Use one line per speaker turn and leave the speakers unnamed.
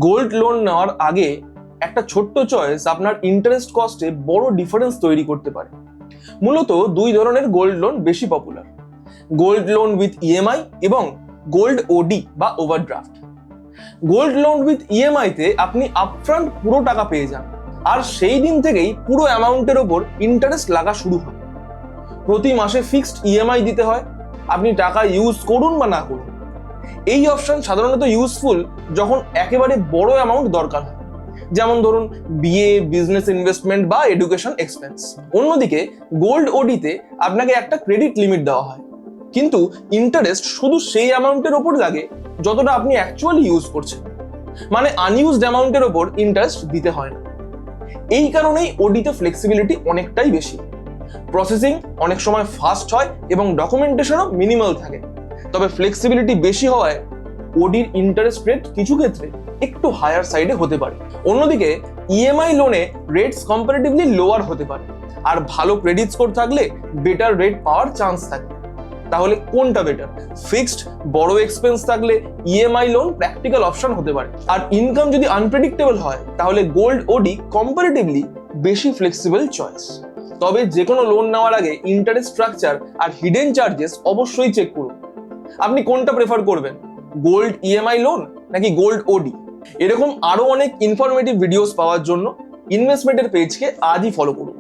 Gold loan নেওয়ার আগে একটা ছোট্ট চয়েস আপনার ইন্টারেস্ট কস্টে বড় ডিফারেন্স তৈরি করতে পারে। মূলত দুই ধরনের গোল্ড লোন বেশি popular: gold loan with EMI এবং গোল্ড ওডি বা overdraft. Gold loan with EMI তে আপনি আপফ্রন্ট পুরো টাকা পেয়ে যান, আর সেই দিন থেকেই পুরো অ্যামাউন্টের ওপর ইন্টারেস্ট লাগা শুরু হয়। প্রতি মাসে ফিক্সড ইএমআই দিতে হয়, আপনি টাকা ইউজ করুন বা না করুন। এই অপশন সাধারণত ইউজফুল যখন একেবারে বড় অ্যামাউন্ট দরকার হয়, যেমন ধরুন বিয়ে, বিজনেস ইনভেস্টমেন্ট বা এডুকেশন এক্সপেন্স। অন্যদিকে গোল্ড ওডিতে আপনাকে একটা ক্রেডিট লিমিট দেওয়া হয়, কিন্তু ইন্টারেস্ট শুধু সেই অ্যামাউন্টের ওপর লাগে যতটা আপনি অ্যাকচুয়ালি ইউজ করছেন, মানে আনইউজড অ্যামাউন্টের ওপর ইন্টারেস্ট দিতে হয় না। এই কারণেই ওডিতে ফ্লেক্সিবিলিটি অনেকটাই বেশি। প্রসেসিং অনেক সময় ফাস্ট হয় এবং ডকুমেন্টেশনও মিনিমাল থাকে, তবে ফ্লেক্সিবিলিটি বেশি হওয়ায় ওডির ইন্টারেস্ট রেট কিছু ক্ষেত্রে একটু হায়ার সাইডে হতে পারে। অন্যদিকে ইএমআই লোনে রেটস কম্পারেটিভলি লোয়ার হতে পারে, আর ভালো ক্রেডিট স্কোর থাকলে বেটার রেট পাওয়ার চান্স থাকে। তাহলে কোনটা বেটার? ফিক্সড বড় এক্সপেন্স থাকলে ইএমআই লোন প্র্যাকটিক্যাল অপশন হতে পারে, আর ইনকাম যদি আনপ্রেডিক্টেবল হয় তাহলে গোল্ড ওডি কম্পারেটিভলি বেশি ফ্লেক্সিবল চয়েস। তবে যে কোনো লোন নেওয়ার আগে ইন্টারেস্ট স্ট্রাকচার আর হিডেন চার্জেস অবশ্যই চেক করুন। আপনি কোনটা প্রেফার করবেন, গোল্ড ইএমআই লোন নাকি গোল্ড ওডি? এরকম আরো অনেক ইনফরমেটিভ ভিডিওস পাওয়ার জন্য ইনভেস্টমেন্টের পেজকে আজই ফলো করুন।